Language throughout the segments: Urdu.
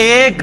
1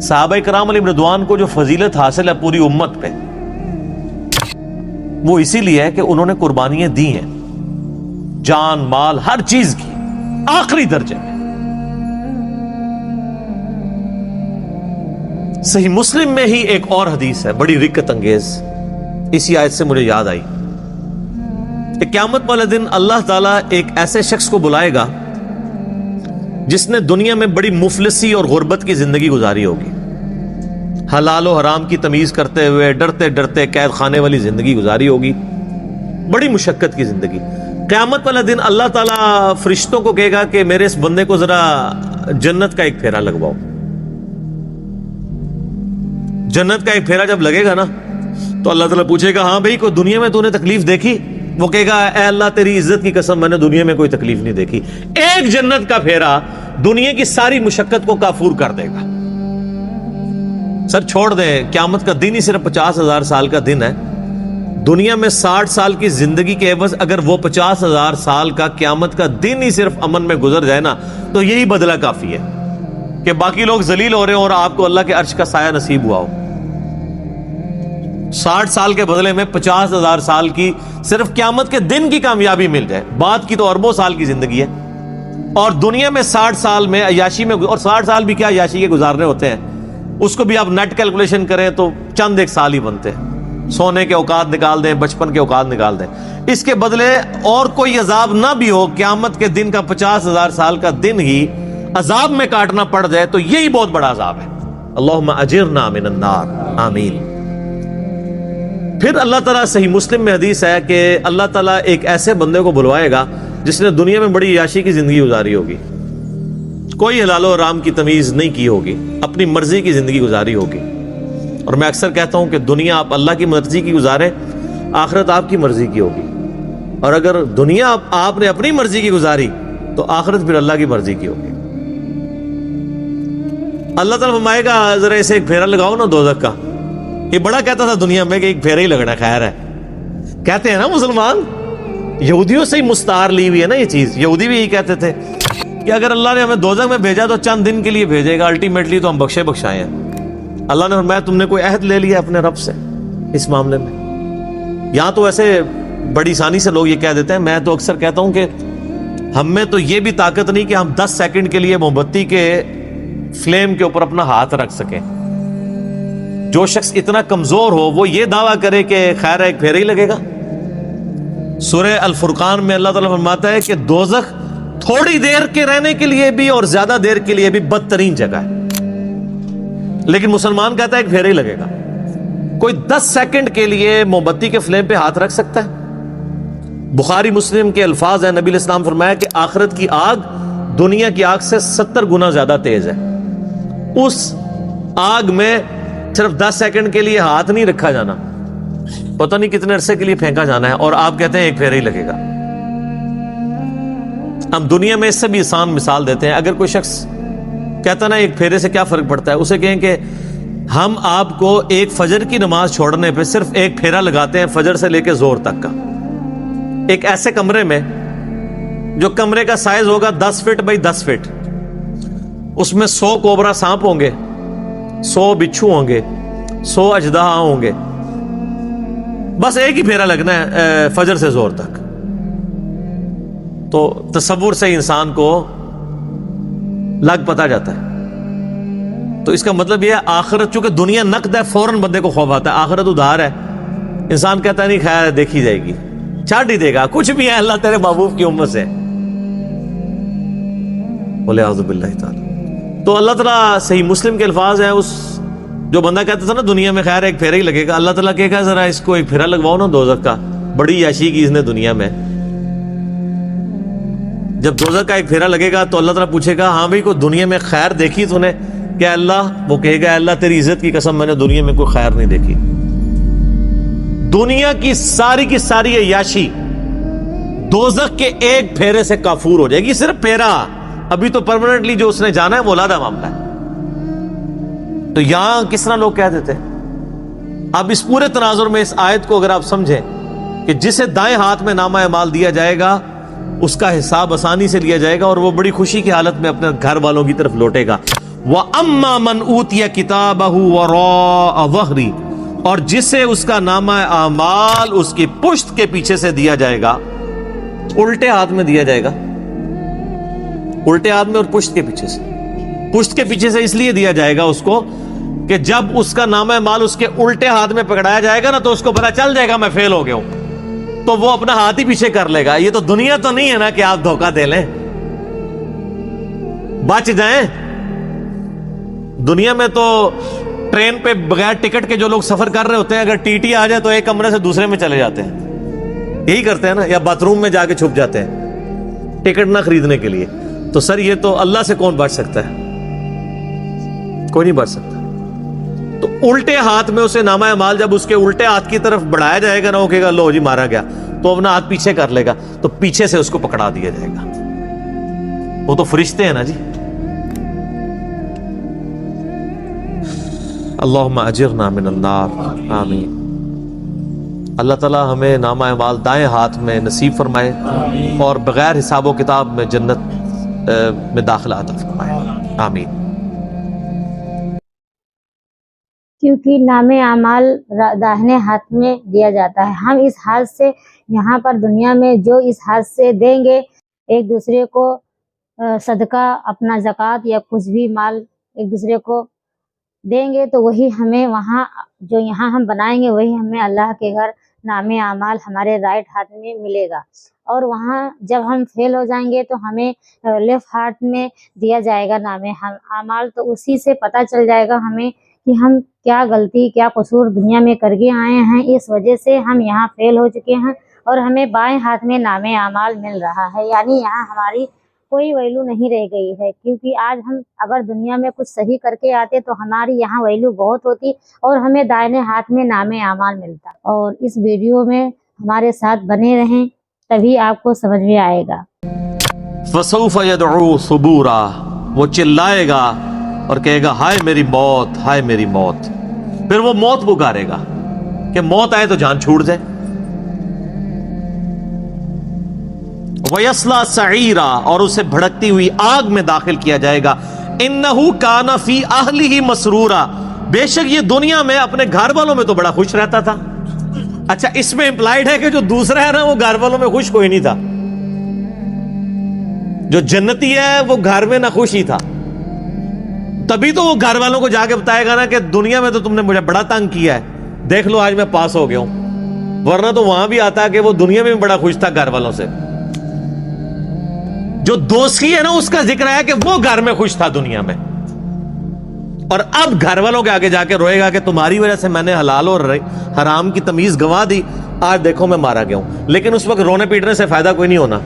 صحابہ کرام علیہ رضوان کو جو فضیلت حاصل ہے پوری امت پہ، وہ اسی لیے ہے کہ انہوں نے قربانیاں دی ہیں، جان مال ہر چیز کی، آخری درجے میں۔ صحیح مسلم میں ہی ایک اور حدیث ہے بڑی رکت انگیز، اسی آیت سے مجھے یاد آئی کہ قیامت والے دن اللہ تعالیٰ ایک ایسے شخص کو بلائے گا جس نے دنیا میں بڑی مفلسی اور غربت کی زندگی گزاری ہوگی، حلال و حرام کی تمیز کرتے ہوئے ڈرتے ڈرتے قید خانے والی زندگی گزاری ہوگی، بڑی مشقت کی زندگی۔ قیامت والا دن اللہ تعالیٰ فرشتوں کو کہے گا کہ میرے اس بندے کو ذرا جنت کا ایک پھیرا لگواؤ۔ جنت کا ایک پھیرا جب لگے گا نا تو اللہ تعالیٰ پوچھے گا ہاں بھائی کوئی دنیا میں تو نے تکلیف دیکھی؟ وہ کہے گا اے اللہ تیری عزت کی قسم میں نے دنیا میں کوئی تکلیف نہیں دیکھی۔ ایک جنت کا پھیرا دنیا کی ساری مشقت کو کافور کر دے گا۔ سر چھوڑ دیں، قیامت کا دن ہی صرف 50,000 سال کا دن ہے۔ دنیا میں 60 سال کی زندگی کے عوض اگر وہ 50,000 سال کا قیامت کا دن ہی صرف امن میں گزر جائے نا تو یہی بدلہ کافی ہے کہ باقی لوگ ذلیل ہو رہے ہیں اور آپ کو اللہ کے عرش کا سایہ نصیب ہوا ہو۔ 60 سال کے بدلے میں 50,000 سال کی صرف قیامت کے دن کی کامیابی مل جائے، بعد کی تو اربوں سال کی زندگی ہے۔ اور دنیا میں 60 سال میں عیاشی میں، اور 60 سال بھی کیا عیاشی کے گزارنے ہوتے ہیں، اس کو بھی آپ نیٹ کیلکولیشن کریں تو چند ایک سال ہی بنتے ہیں۔ سونے کے اوقات نکال دیں، بچپن کے اوقات نکال دیں، اس کے بدلے اور کوئی عذاب نہ بھی ہو، قیامت کے دن کا 50,000 سال کا دن ہی عذاب میں کاٹنا پڑ جائے تو یہی بہت بڑا عذاب ہے۔ اللہم اجرنا من النار، آمین۔ پھر اللہ تعالیٰ صحیح مسلم میں حدیث ہے کہ اللہ تعالیٰ ایک ایسے بندے کو بلوائے گا جس نے دنیا میں بڑی عیاشی کی زندگی گزاری ہوگی، کوئی حلال و حرام کی تمیز نہیں کی ہوگی، اپنی مرضی کی زندگی گزاری ہوگی۔ اور میں اکثر کہتا ہوں کہ دنیا آپ اللہ کی مرضی کی گزاریں، آخرت آپ کی مرضی کی ہوگی، اور اگر دنیا آپ نے اپنی مرضی کی گزاری تو آخرت پھر اللہ کی مرضی کی ہوگی۔ اللہ تعالیٰ فرمائے گا ذرا اسے ایک پھیرا لگاؤ نا دوزخ کا۔ یہ بڑا کہتا تھا دنیا میں کہ ایک پھیرا ہی لگنا خیر ہے، کہتے ہیں نا مسلمان، یہودیوں سے ہی مستعار لی ہوئی ہے نا یہ چیز۔ یہودی بھی یہی کہتے تھے کہ اگر اللہ نے ہمیں دوزخ میں بھیجا تو چند دن کے لیے بھیجے گا، الٹیمیٹلی تو ہم بخشے بخشائے ہیں۔ اللہ نے فرمایا تم نے کوئی عہد لے لیا اپنے رب سے اس معاملے میں؟ یہاں تو ایسے بڑی آسانی سے لوگ یہ کہہ دیتے ہیں، میں تو اکثر کہتا ہوں کہ ہم میں تو یہ بھی طاقت نہیں کہ ہم 10 سیکنڈ کے لیے موم بتی کے فلیم کے اوپر اپنا ہاتھ رکھ سکیں۔ جو شخص اتنا کمزور ہو وہ یہ دعویٰ کرے کہ خیر ایک پھیرا ہی لگے گا۔ سورہ الفرقان میں اللہ تعالیٰ فرماتا ہے کہ دوزخ تھوڑی دیر کے رہنے کے لیے بھی اور زیادہ دیر کے لیے بھی بدترین جگہ ہے، لیکن مسلمان کہتا ہے ایک پھیرا ہی لگے گا۔ کوئی 10 سیکنڈ کے لیے موم بتی کے فلیم پہ ہاتھ رکھ سکتا ہے؟ بخاری مسلم کے الفاظ ہیں، نبی علیہ السلام فرمایا کہ آخرت کی آگ دنیا کی آگ سے 70 گنا زیادہ تیز ہے۔ اس آگ میں صرف 10 سیکنڈ کے لیے ہاتھ نہیں رکھا جانا، پتہ نہیں کتنے عرصے کے لیے پھینکا جانا ہے، اور آپ کہتے ہیں ایک پھیرا ہی لگے گا۔ ہم دنیا میں اس سے بھی آسان مثال دیتے ہیں۔ اگر کوئی شخص کہتا نا ایک پھیرے سے کیا فرق پڑتا ہے، اسے کہیں کہ ہم آپ کو ایک فجر کی نماز چھوڑنے پہ صرف ایک پھیرا لگاتے ہیں، فجر سے لے کے زور تک کا، ایک ایسے کمرے میں جو کمرے کا سائز ہوگا 10 فٹ بائی 10 فٹ، اس میں 100 کوبرا سانپ ہوں گے، 100 بچھو ہوں گے، 100 اژدہا ہوں گے، بس ایک ہی پھیرا لگنا ہے فجر سے زور تک۔ تو تصور سے انسان کو لگ پتا جاتا ہے۔ تو اس کا مطلب یہ ہے آخرت، چونکہ دنیا نقد ہے، فوراً بندے کو خوف آتا ہے، آخرت ادھار ہے، انسان کہتا ہے نہیں خیر دیکھی جائے گی، چھاٹ ہی دے گا، کچھ بھی ہے اللہ تیرے محبوب کی امت سے، بولے اعوذ باللہ تعالی۔ تو اللہ تعالیٰ صحیح مسلم کے الفاظ ہیں، اس جو بندہ کہتا تھا نا دنیا میں خیر ایک پھیرا ہی لگے گا، اللہ تعالیٰ کہے گا ذرا اس کو ایک پھیرا لگواؤ نا دوزخ کا، بڑی عیاشی کی اس نے دنیا میں۔ جب دوزخ کا ایک پھیرا لگے گا تو اللہ تعالیٰ پوچھے گا ہاں بھائی کوئی دنیا میں خیر دیکھی تو نے؟ کہ اللہ، وہ کہے گا اللہ تیری عزت کی قسم میں نے دنیا میں کوئی خیر نہیں دیکھی۔ دنیا کی ساری عیاشی دوزخ کے ایک پھیرے سے کافور ہو جائے گی، صرف پھیرا۔ ابھی تو پرماننٹلی جو اس نے جانا ہے وہ علیحدہ معاملہ ہے۔ تو یہاں کس طرح لوگ کہہ دیتے ہیں؟ اب اس پورے تناظر میں اس آیت کو اگر آپ سمجھیں کہ جسے دائیں ہاتھ میں نامہ اعمال دیا جائے گا اس کا حساب آسانی سے لیا جائے گا اور وہ بڑی خوشی کی حالت میں اپنے گھر والوں کی طرف لوٹے گا۔ وَأَمَّا مَنْ أُوتِيَ كِتَابَهُ وَرَاءَ ظَهْرِهِ، اور جسے اس کا نامہ اعمال اس کی پشت کے پیچھے سے دیا جائے گا، الٹے ہاتھ میں دیا جائے گا، الٹے ہاتھ میں اور پشت کے پیچھے سے. پشت کے پیچھے سے اس لیے دیا جائے گا اس کو کہ جب اس کا نامہ مال اس کے الٹے ہاتھ میں پکڑایا جائے گا نا تو اس کو پتا چل جائے گا میں فیل ہو گیا ہوں، تو وہ اپنا ہاتھ ہی پیچھے کر لے گا. یہ تو دنیا تو نہیں ہے نا کہ آپ دھوکہ دے لیں، بچ جائیں. دنیا میں تو ٹرین پہ بغیر ٹکٹ کے جو لوگ سفر کر رہے ہوتے ہیں، اگر ٹی ٹی آ جائے تو ایک کمرے سے دوسرے میں چلے جاتے ہیں، یہی کرتے ہیں نا، یا باتھ روم میں جا کے چھپ جاتے ہیں ٹکٹ نہ خریدنے کے لیے. تو سر یہ تو اللہ سے کون بچ سکتا ہے؟ کوئی نہیں بچ سکتا. تو الٹے ہاتھ میں اسے نامہ اعمال جب اس کے الٹے ہاتھ کی طرف بڑھایا جائے گا نا، وہ کہے گا لو جی مارا گیا، تو اپنا ہاتھ پیچھے کر لے گا، تو پیچھے سے اس کو پکڑا دیا جائے گا. وہ تو فرشتے ہیں نا جی. اللہم اجرنا من النار، آمین. اللہ تعالیٰ ہمیں نامہ اعمال دائیں ہاتھ میں نصیب فرمائے اور بغیر حساب و کتاب میں جنت میں داخلہ عطا فرمائے، آمین. کیونکہ نام اعمال داہنے ہاتھ میں دیا جاتا ہے. ہم اس ہاتھ سے یہاں پر دنیا میں جو اس ہاتھ سے دیں گے ایک دوسرے کو صدقہ، اپنا زکوٰۃ یا کچھ بھی مال ایک دوسرے کو دیں گے، تو وہی ہمیں وہاں جو یہاں ہم بنائیں گے وہی ہمیں اللہ کے گھر نام اعمال ہمارے رائٹ ہاتھ میں ملے گا. اور وہاں جب ہم فیل ہو جائیں گے تو ہمیں لیفٹ ہاتھ میں دیا جائے گا نام اعمال. تو اسی سے پتہ چل جائے گا ہمیں کہ ہم کیا غلطی کیا قصور دنیا میں کر کے آئے ہیں، اس وجہ سے ہم یہاں فیل ہو چکے ہیں اور ہمیں بائیں ہاتھ میں نام اعمال مل رہا ہے. یعنی یہاں ہماری کوئی ویلو نہیں رہ گئی ہے، کیونکہ آج ہم اگر دنیا میں کچھ صحیح کر کے آتے تو ہماری یہاں ویلو بہت ہوتی اور ہمیں دائیں ہاتھ میں نام اعمال ملتا. اور اس ویڈیو میں ہمارے ساتھ بنے رہیں، تبھی آپ کو سمجھ میں آئے گا. فَسَوْفَ يَدْعُو ثُبُورًا، وہ چلائے گا اور کہے گا ہائے میری موت، ہائے میری موت. پھر وہ موت پکارے گا کہ موت آئے تو جان چھوٹ جائے. وَيَصْلَىٰ سَعِيرًا، اور اسے بھڑکتی ہوئی آگ میں داخل کیا جائے گا. إِنَّهُ كَانَ فِي أَهْلِهِ مَسْرُورًا، بے شک یہ دنیا میں اپنے گھر والوں میں تو بڑا خوش رہتا تھا. اچھا اس میں امپلائڈ ہے کہ جو دوسرا ہے نا وہ گھر والوں میں خوش کوئی نہیں تھا. جو جنتی ہے وہ گھر میں نہ خوش ہی تھا. تبھی تو وہ گھر والوں کو جا کے بتائے گا نا کہ دنیا میں تو تم نے مجھے بڑا تنگ کیا ہے، دیکھ لو آج میں پاس ہو گیا ہوں. ورنہ تو وہاں بھی آتا ہے کہ وہ دنیا میں بھی بڑا خوش تھا گھر والوں سے. جو دوستی ہے نا اس کا ذکر ہے کہ وہ گھر میں خوش تھا دنیا میں، اور اب گھر والوں کے آگے جا کے روئے گا کہ تمہاری وجہ سے میں نے حلال اور حرام کی تمیز گنوا دی، آج دیکھو میں مارا گیا ہوں. لیکن اس وقت رونے پیٹنے سے فائدہ کوئی نہیں ہونا.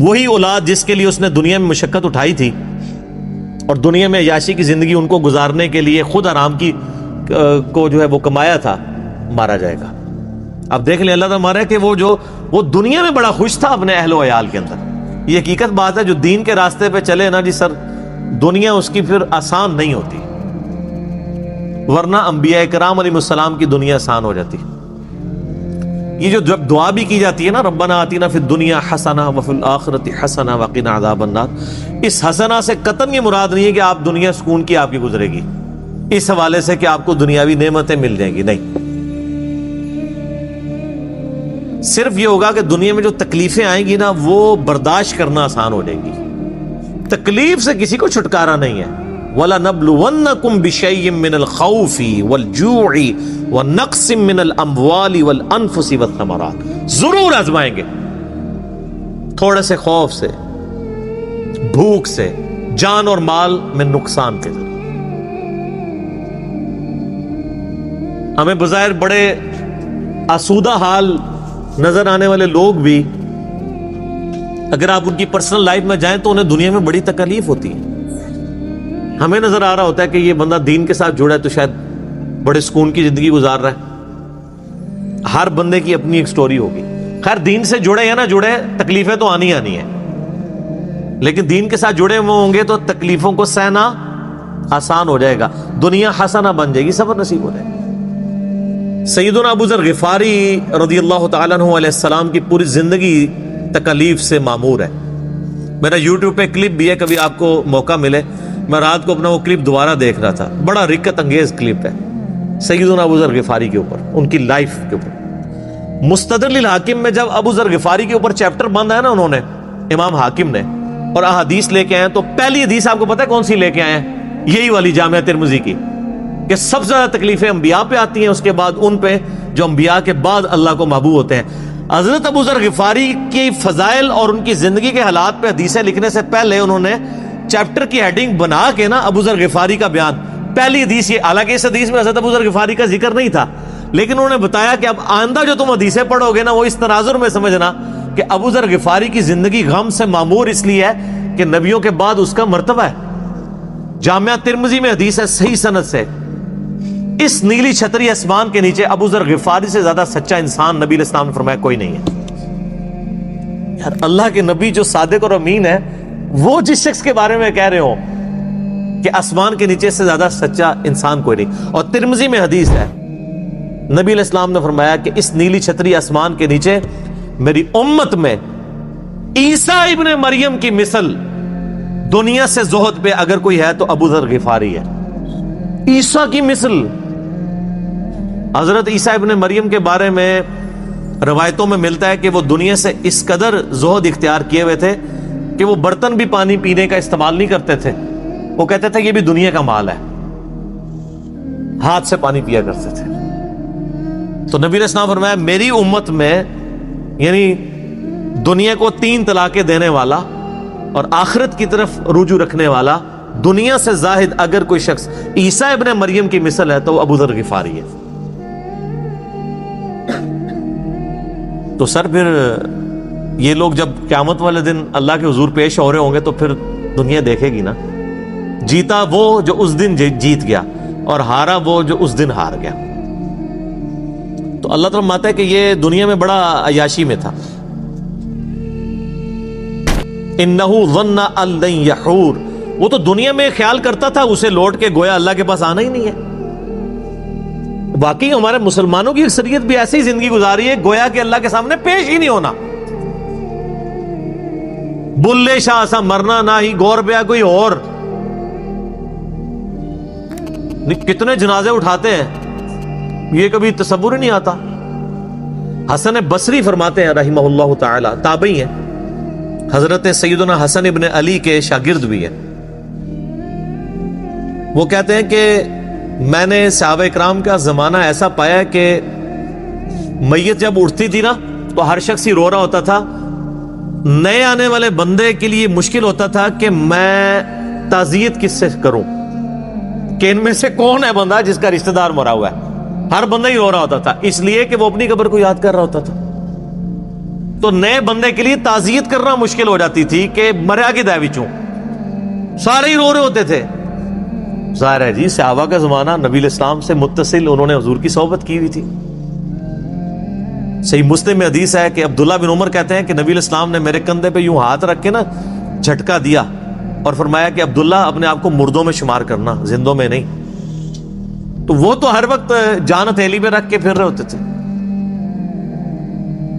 وہی اولاد جس کے لیے اس نے دنیا میں مشقت اٹھائی تھی اور دنیا میں عیاشی کی زندگی ان کو گزارنے کے لیے خود حرام کی کو جو ہے وہ کمایا تھا، مارا جائے گا. اب دیکھ لیں اللہ تعالیٰ مارا ہے کہ وہ دنیا میں بڑا خوش تھا اپنے اہل و عیال کے اندر. یہ حقیقت بات ہے، جو دین کے راستے پہ چلے نا جی سر، دنیا اس کی پھر آسان نہیں ہوتی، ورنہ انبیاء کرام علیہ السلام کی دنیا آسان ہو جاتی. یہ جو جب دعا بھی کی جاتی ہے نا ربنا آتینا فی الدنیا حسنہ وفی الآخرۃ حسنہ وقنا عذاب النار، اس حسنہ سے قطعاً یہ مراد نہیں ہے کہ آپ دنیا سکون کی آپ کی گزرے گی اس حوالے سے کہ آپ کو دنیاوی نعمتیں مل جائیں گی، نہیں. صرف یہ ہوگا کہ دنیا میں جو تکلیفیں آئیں گی نا وہ برداشت کرنا آسان ہو جائیں گی. تکلیف سے کسی کو چھٹکارا نہیں ہے. وَلَنَبْلُوَنَّكُمْ بِشَيْءٍ مِّنَ الْخَوْفِ وَالْجُوعِ وَنَقْصٍ مِّنَ الْأَمْوَالِ وَالْأَنفُسِ وَالثَّمَرَاتِ، ضرور آزمائیں گے تھوڑے سے خوف سے، بھوک سے، جان اور مال میں نقصان کے ذریعے. ہمیں بظاہر بڑے آسودہ حال نظر آنے والے لوگ بھی اگر آپ ان کی پرسنل لائف میں جائیں تو انہیں دنیا میں بڑی تکلیف ہوتی ہے. ہمیں نظر آ رہا ہوتا ہے کہ یہ بندہ دین کے ساتھ جڑا ہے تو شاید بڑے سکون کی زندگی گزار رہا ہے. ہر بندے کی اپنی ایک سٹوری ہوگی. خیر دین سے جڑے یا نہ جڑے تکلیفیں تو آنی آنی ہیں، لیکن دین کے ساتھ جڑے ہوئے ہوں گے تو تکلیفوں کو سہنا آسان ہو جائے گا، دنیا حسنہ بن جائے گی، صبر نصیب ہو جائے گا. سیدنا ابو ذر غفاری رضی اللہ تعالیٰ عنہ علیہ السلام کی پوری زندگی تکلیف سے معمور ہے. میرا یوٹیوب پہ کلپ بھی ہے، کبھی آپ کو موقع ملے، میں رات کو اپنا وہ کلپ دوبارہ دیکھ رہا تھا، بڑا رکت انگیز کلپ ہے سیدنا ابو ذر غفاری کے اوپر، ان کی لائف کے اوپر۔ مستدرک الحاکم میں جب ابو ذر غفاری کے اوپر چیپٹر بند ہے نا انہوں نے، امام حاکم نے، اور احادیث لے کے آئے ہیں، تو پہلی حدیث آپ کو پتہ ہے کون سی لے کے آئے ہیں؟ یہی والی جامعہ ترمذی کی، کہ سب سے زیادہ تکلیفیں انبیاء پہ آتی ہیں، اس کے بعد ان پہ جو انبیاء کے بعد اللہ کو محبوب ہوتے ہیں۔ حضرت ابو ذر غفاری کی فضائل اور ان کی زندگی کے حالات پہ حدیثیں لکھنے سے پہلے انہوں نے چیپٹر کی ہیڈنگ بنا کے نا ابو ذر غفاری کا بیان، پہلی حدیث یہ، حالانکہ اس حدیث میں حضرت ابو ذر غفاری کا ذکر نہیں تھا، لیکن انہوں نے بتایا کہ اب آئندہ جو تم حدیثیں پڑھو گے نا وہ اس تناظر میں سمجھنا کہ ابو ذر غفاری کی زندگی غم سے معمور اس لیے ہے کہ نبیوں کے بعد اس کا مرتبہ ہے۔ جامعہ ترمذی میں حدیث ہے صحیح سند سے، اس نیلی چھتری آسمان کے نیچے ابو ذر غفاری سے زیادہ سچا انسان نبی علیہ السلام نے فرمایا کوئی نہیں ہے۔ یار اللہ کے نبی جو صادق اور امین ہے، وہ جس شخص کے بارے میں کہہ رہے ہو کہ آسمان کے نیچے سے زیادہ سچا انسان کوئی نہیں۔ اور ترمذی میں حدیث ہے، نبی علیہ السلام نے فرمایا کہ اس نیلی چھتری آسمان کے نیچے میری امت میں عیسیٰ ابن مریم کی مثل دنیا سے زہد پہ اگر کوئی ہے تو ابو ذر غفاری ہے۔ عیسیٰ کی مثل، حضرت عیسیٰ ابن مریم کے بارے میں روایتوں میں ملتا ہے کہ وہ دنیا سے اس قدر زہد اختیار کیے ہوئے تھے کہ وہ برتن بھی پانی پینے کا استعمال نہیں کرتے تھے، وہ کہتے تھے یہ بھی دنیا کا مال ہے، ہاتھ سے پانی پیا کرتے تھے۔ تو نبی علیہ السلام فرمایا میری امت میں، یعنی دنیا کو 3 طلاقیں دینے والا اور آخرت کی طرف رجوع رکھنے والا، دنیا سے زاہد اگر کوئی شخص عیسیٰ ابن مریم کی مثل ہے تو وہ ابو ذر غفاری ہے۔ تو سر پھر یہ لوگ جب قیامت والے دن اللہ کے حضور پیش ہو رہے ہوں گے تو پھر دنیا دیکھے گی نا، جیتا وہ جو اس دن جیت گیا اور ہارا وہ جو اس دن ہار گیا۔ تو اللہ تعالیٰ فرماتا ہے کہ یہ دنیا میں بڑا عیاشی میں تھا۔ انہو ظن ان لن یحور، وہ تو دنیا میں خیال کرتا تھا اسے لوٹ کے گویا اللہ کے پاس آنا ہی نہیں ہے۔ باقی ہمارے مسلمانوں کی اکثریت بھی ایسی زندگی گزاری ہے گویا کہ اللہ کے سامنے پیش ہی نہیں ہونا۔ بلے شاہ سا مرنا نہ ہی گور پیا کوئی اور، کتنے جنازے اٹھاتے ہیں یہ کبھی تصور ہی نہیں آتا۔ حسن بصری فرماتے ہیں رحمہ اللہ تعالی، تابعی ہیں، حضرت سیدنا حسن ابن علی کے شاگرد بھی ہیں، وہ کہتے ہیں کہ میں نے صحابہ اکرام کا زمانہ ایسا پایا کہ میت جب اٹھتی تھی نا تو ہر شخص ہی رو رہا ہوتا تھا، نئے آنے والے بندے کے لیے مشکل ہوتا تھا کہ میں تعزیت کس سے کروں، کہ ان میں سے کون ہے بندہ جس کا رشتہ دار مرا ہوا ہے، ہر بندہ ہی رو رہا ہوتا تھا، اس لیے کہ وہ اپنی قبر کو یاد کر رہا ہوتا تھا۔ تو نئے بندے کے لیے تعزیت کرنا مشکل ہو جاتی تھی کہ مریا کی دے وچوں سارے ہی رو رہے ہوتے تھے۔ ظاہر ہے جی صحابہ کا زمانہ، نبی علیہ السلام سے متصل انہوں نے حضور کی صحبت کی ہوئی تھی۔ صحیح مسلم میں حدیث ہے کہ عبداللہ بن عمر کہتے ہیں کہ نبی علیہ السلام نے میرے کندھے پہ یوں ہاتھ رکھ کے نا جھٹکا دیا اور فرمایا کہ عبداللہ اپنے آپ کو مردوں میں شمار کرنا، زندوں میں نہیں۔ تو وہ تو ہر وقت جان ہتھیلی پہ رکھ کے پھر رہے ہوتے تھے۔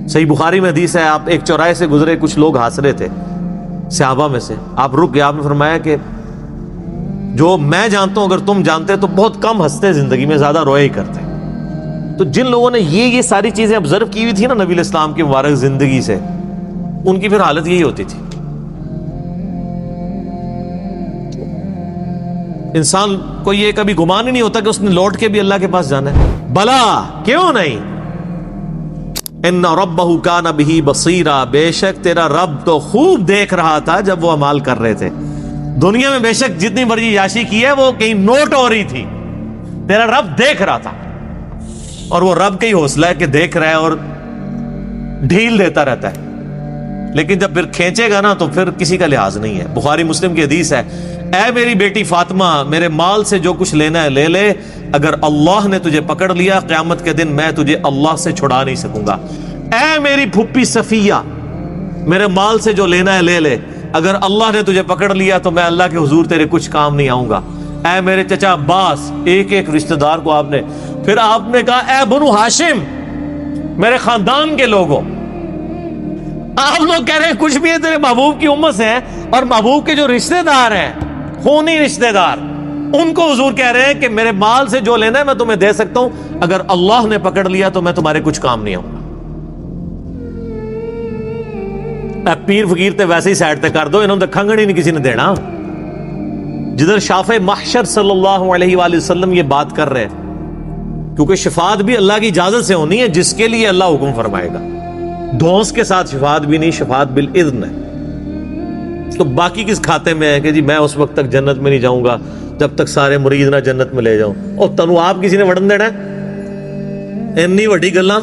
صحیح بخاری میں حدیث ہے، آپ ایک چوراہے سے گزرے، کچھ لوگ ہنس رہے تھے صحابہ میں سے، آپ رک گئے، آپ نے فرمایا کہ جو میں جانتا ہوں اگر تم جانتے تو بہت کم ہنستے زندگی میں، زیادہ روئے ہی کرتے۔ تو جن لوگوں نے یہ ساری چیزیں آبزرو کی ہوئی تھی نا نبی علیہ السلام کی مبارک زندگی سے، ان کی پھر حالت یہی ہوتی تھی۔ انسان کو یہ کبھی گمان ہی نہیں ہوتا کہ اس نے لوٹ کے بھی اللہ کے پاس جانا ہے۔ بلا کیوں نہیں، ان ربہ کان بہ بصیرا، بے شک تیرا رب تو خوب دیکھ رہا تھا جب وہ اعمال کر رہے تھے۔ دنیا میں بے شک جتنی مرضی یاشی کی ہے وہ کہیں نوٹ ہو رہی تھی، تیرا رب دیکھ رہا تھا، اور وہ رب کا ہی حوصلہ ہے کہ دیکھ رہا ہے اور ڈھیل دیتا رہتا ہے، لیکن جب پھر کھینچے گا نا تو پھر کسی کا لحاظ نہیں ہے۔ بخاری مسلم کی حدیث ہے، اے میری بیٹی فاطمہ، میرے مال سے جو کچھ لینا ہے لے لے، اگر اللہ نے تجھے پکڑ لیا قیامت کے دن میں تجھے اللہ سے چھڑا نہیں سکوں گا۔ اے میری پھپھی صفیہ، میرے مال سے جو لینا ہے لے لے، اگر اللہ نے تجھے پکڑ لیا تو میں اللہ کے حضور تیرے کچھ کام نہیں آؤں گا۔ اے میرے چچا عباس، ایک ایک رشتہ دار کو آپ نے، پھر آپ نے کہا اے بنو ہاشم، میرے خاندان کے لوگوں، آپ لوگ کہہ رہے ہیں کچھ بھی ہے تیرے محبوب کی امت سے ہیں، اور محبوب کے جو رشتہ دار ہیں، خونی رشتہ دار، ان کو حضور کہہ رہے ہیں کہ میرے مال سے جو لینا ہے میں تمہیں دے سکتا ہوں، اگر اللہ نے پکڑ لیا تو میں تمہارے کچھ کام نہیں آؤں گا۔ پیر فقیر تے ویسے ہی سائڈ تے کر دو، انہوں نے کھنگڑ ہی نہیں کسی نے دینا۔ جدھر شافع محشر صلی اللہ علیہ وآلہ وسلم یہ بات کر رہے ہیں، کیونکہ شفاعت بھی اللہ کی اجازت سے ہونی ہے، جس کے لیے اللہ حکم فرمائے گا۔ دھونس کے ساتھ شفاعت بھی نہیں، شفاعت بالاذن ہے۔ تو باقی کس کھاتے میں ہے کہ جی میں اس وقت تک جنت میں نہیں جاؤں گا جب تک سارے مریض نہ جنت میں لے جاؤں، اور تنو آپ کسی نے وڑن دینا ہے؟ اتنی وڈی گلاں۔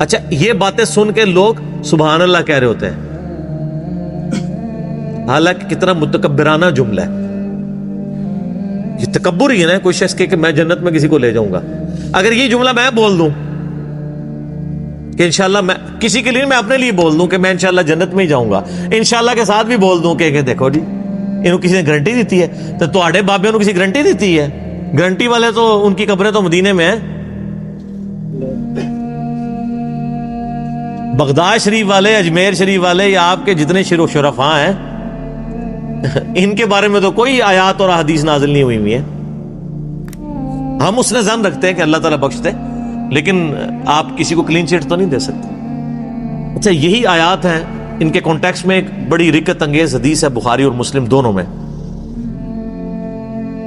اچھا یہ باتیں سن کے لوگ سبحان اللہ کہہ رہے ہوتے ہیں، حالانکہ کتنا متکبرانہ جملہ ہے۔ یہ تکبر ہی ہے نا، کوئی شخص کہ میں جنت میں کسی کو لے جاؤں گا۔ اگر یہ جملہ میں بول دوں کہ انشاءاللہ، میں کسی کے لیے، میں اپنے لیے بول دوں کہ میں انشاءاللہ جنت میں ہی جاؤں گا، انشاءاللہ کے ساتھ بھی بول دوں کہ دیکھو جی انہوں کسی نے گارنٹی دیتی ہے، تو تواڈے بابے انہوں کسی گارنٹی دیتی ہے؟ گارنٹی والے تو ان کی قبریں تو مدینے میں ہیں، بغداد شریف والے، اجمیر شریف والے، یا آپ کے جتنے شرفاء ہیں، ان کے بارے میں تو کوئی آیات اور احادیث نازل نہیں ہوئی ہیں۔ ہم اس نے ظن رکھتے ہیں کہ اللہ تعالیٰ بخشتے، لیکن آپ کسی کو کلین چٹ تو نہیں دے سکتے۔ اچھا یہی آیات ہیں، ان کے کانٹیکسٹ میں ایک بڑی رکت انگیز حدیث ہے بخاری اور مسلم دونوں میں۔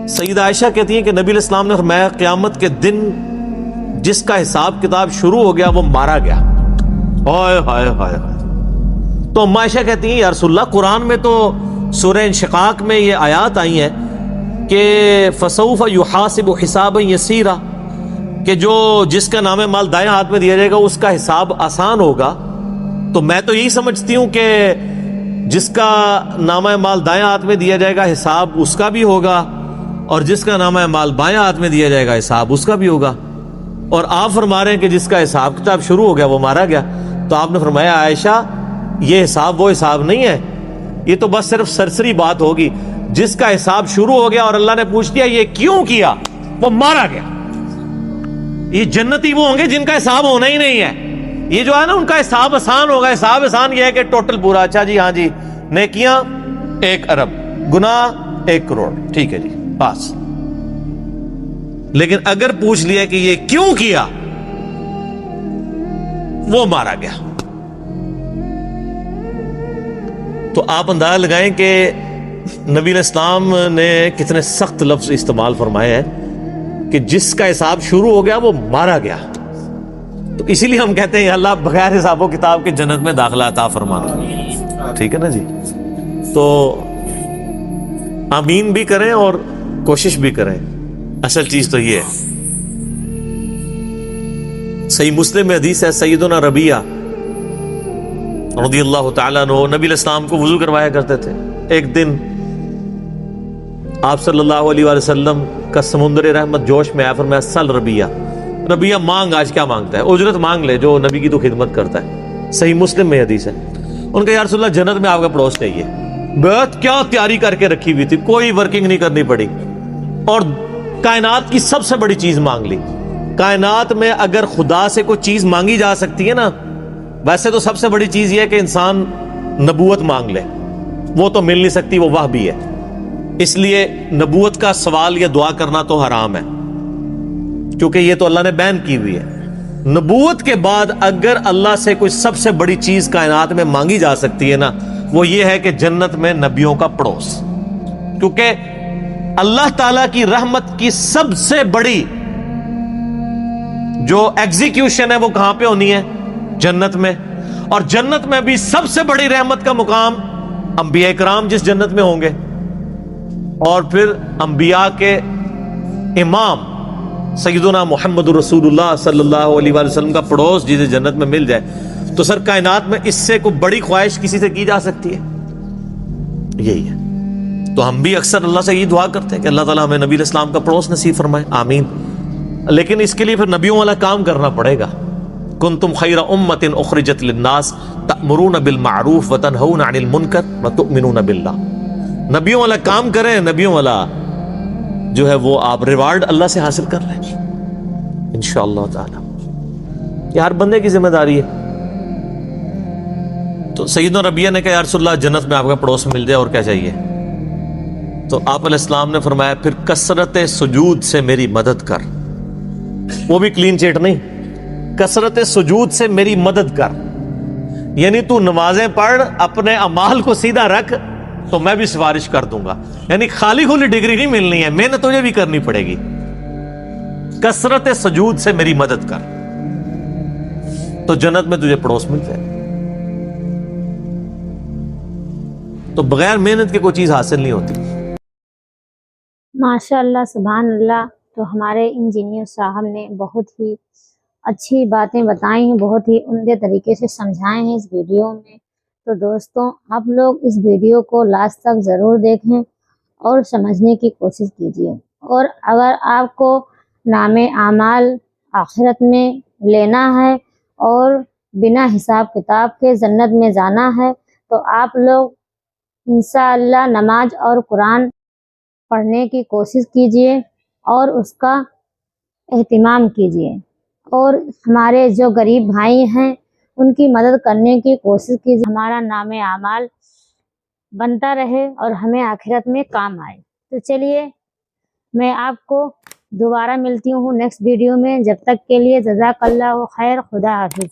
سیدہ عائشہ کہتی ہیں کہ نبی علیہ السلام نے فرمایا قیامت کے دن جس کا حساب کتاب شروع ہو گیا وہ مارا گیا۔ ہائے ہائے ہائے۔ تو ام عائشہ کہتی ہیں یا رسول اللہ، قرآن میں تو سورہ انشقاق میں یہ آیات آئی ہیں کہ فسوف یحاسب حسابا یسیرا، کہ جو جس کا نام مال دائیں ہاتھ میں دیا جائے گا اس کا حساب آسان ہوگا۔ تو میں تو یہی سمجھتی ہوں کہ جس کا نامہ مال دائیں ہاتھ میں دیا جائے گا حساب اس کا بھی ہوگا، اور جس کا نامہ مال بائیں ہاتھ میں دیا جائے گا حساب اس کا بھی ہوگا۔ اور آپ فرما رہے ہیں کہ جس کا حساب کتاب شروع ہو گیا وہ مارا گیا۔ تو آپ نے فرمایا عائشہ یہ حساب وہ حساب نہیں ہے، یہ تو بس صرف سرسری بات ہوگی۔ جس کا حساب شروع ہو گیا اور اللہ نے پوچھ دیا یہ کیوں کیا، وہ مارا گیا۔ یہ جنتی وہ ہوں گے جن کا حساب ہونا ہی نہیں ہے۔ یہ جو ہے نا ان کا حساب آسان ہوگا۔ حساب آسان یہ ہے کہ ٹوٹل پورا، اچھا جی ہاں جی نیکیاں 1 ارب، گناہ 1 کروڑ، ٹھیک ہے جی بس۔ لیکن اگر پوچھ لیا کہ یہ کیوں کیا، وہ مارا گیا۔ تو آپ اندازہ لگائیں کہ نبی علیہ السلام نے کتنے سخت لفظ استعمال فرمائے ہیں کہ جس کا حساب شروع ہو گیا وہ مارا گیا۔ تو اسی لیے ہم کہتے ہیں اللہ بغیر حساب و کتاب کے جنت میں داخلہ عطا فرمانا، ٹھیک ہے نا جی۔ تو آمین بھی کریں اور کوشش بھی کریں، اصل چیز تو یہ ہے۔ صحیح مسلم میں حدیث ہے، سیدنا ربیہ رضی اللہ تعالیٰ عنہ نبی علیہ السلام کو وضو کروایا کرتے تھے۔ ایک دن آپ صلی اللہ علیہ وآلہ وسلم کا سمندر رحمت جوش میں آیا، فرمایا سل ربیہ، ربیہ مانگ، آج کیا مانگتا ہے؟ اجرت مانگ لے، جو نبی کی تو خدمت کرتا ہے۔ صحیح مسلم میں حدیث ہے۔ ان کا یا رسول اللہ جنت میں آپ کا پڑوس چاہیے۔ بہت کیا تیاری کر کے رکھی ہوئی تھی، کوئی ورکنگ نہیں کرنی پڑی، اور کائنات کی سب سے بڑی چیز مانگ لی۔ کائنات میں اگر خدا سے کوئی چیز مانگی جا سکتی ہے نا، ویسے تو سب سے بڑی چیز یہ ہے کہ انسان نبوت مانگ لے، وہ تو مل نہیں سکتی، وہ وحی ہے۔ اس لیے نبوت کا سوال یا دعا کرنا تو حرام ہے، کیونکہ یہ تو اللہ نے بین کی ہوئی ہے۔ نبوت کے بعد اگر اللہ سے کوئی سب سے بڑی چیز کائنات میں مانگی جا سکتی ہے نا، وہ یہ ہے کہ جنت میں نبیوں کا پڑوس، کیونکہ اللہ تعالیٰ کی رحمت کی سب سے بڑی جو ایگزیکیوشن ہے وہ کہاں پہ ہونی ہے؟ جنت میں۔ اور جنت میں بھی سب سے بڑی رحمت کا مقام انبیاء کرام جس جنت میں ہوں گے، اور پھر انبیاء کے امام سیدنا محمد رسول اللہ صلی اللہ علیہ وآلہ وسلم کا پڑوس جسے جنت میں مل جائے، تو سر کائنات میں اس سے کوئی بڑی خواہش کسی سے کی جا سکتی ہے؟ یہی ہے۔ تو ہم بھی اکثر اللہ سے یہ دعا کرتے ہیں کہ اللہ تعالیٰ ہمیں نبی علیہ السلام کا پڑوس نصیب فرمائے، آمین۔ لیکن اس کے لیے پھر نبیوں والا کام کرنا پڑے گا۔ کنتم خیر امۃ اخرجت للناس تأمرون بالمعروف وتنہون عن المنکر وتؤمنون باللہ۔ نبیوں والا کام کریں، نبیوں والا جو ہے وہ آپ ریوارڈ اللہ سے حاصل کر لیں انشاءاللہ تعالی۔ یہ ہر بندے کی ذمہ داری ہے تو سیدنا ربیہ نے کہا یا رسول اللہ جنت میں آپ کا پڑوس مل جائے اور کیا چاہیے؟ تو آپ علیہ السلام نے فرمایا پھر کثرت سجود سے میری مدد کر. وہ بھی کلین چیٹ نہیں، کثرت سجود سے میری مدد کر، یعنی تو نمازیں پڑھ، اپنے اعمال کو سیدھا رکھ تو میں بھی سفارش کر دوں گا. یعنی خالی کھلی ڈگری نہیں ملنی ہے، محنت تجھے بھی کرنی پڑے گی. کثرت سجود سے میری مدد کر تو جنت میں تجھے پڑوس مل جائے. تو بغیر محنت کے کوئی چیز حاصل نہیں ہوتی. ماشاء اللہ سبحان اللہ. تو ہمارے انجینئر صاحب نے بہت ہی اچھی باتیں بتائی ہیں، بہت ہی عمدہ طریقے سے سمجھائے ہیں اس ویڈیو میں. تو دوستوں آپ لوگ اس ویڈیو کو لاسٹ تک ضرور دیکھیں اور سمجھنے کی کوشش کیجیے. اور اگر آپ کو نام اعمال آخرت میں لینا ہے اور بنا حساب کتاب کے جنت میں جانا ہے تو آپ لوگ انشاءاللہ نماز اور قرآن پڑھنے کی کوشش کیجیے اور اس کا اہتمام کیجیے. اور ہمارے جو غریب بھائی ہیں ان کی مدد کرنے کی کوشش کیجیے، ہمارا نام اعمال بنتا رہے اور ہمیں آخرت میں کام آئے. تو چلیے میں آپ کو دوبارہ ملتی ہوں نیکسٹ ویڈیو میں. جب تک کے لیے جزاک اللہ خیر. خدا حافظ.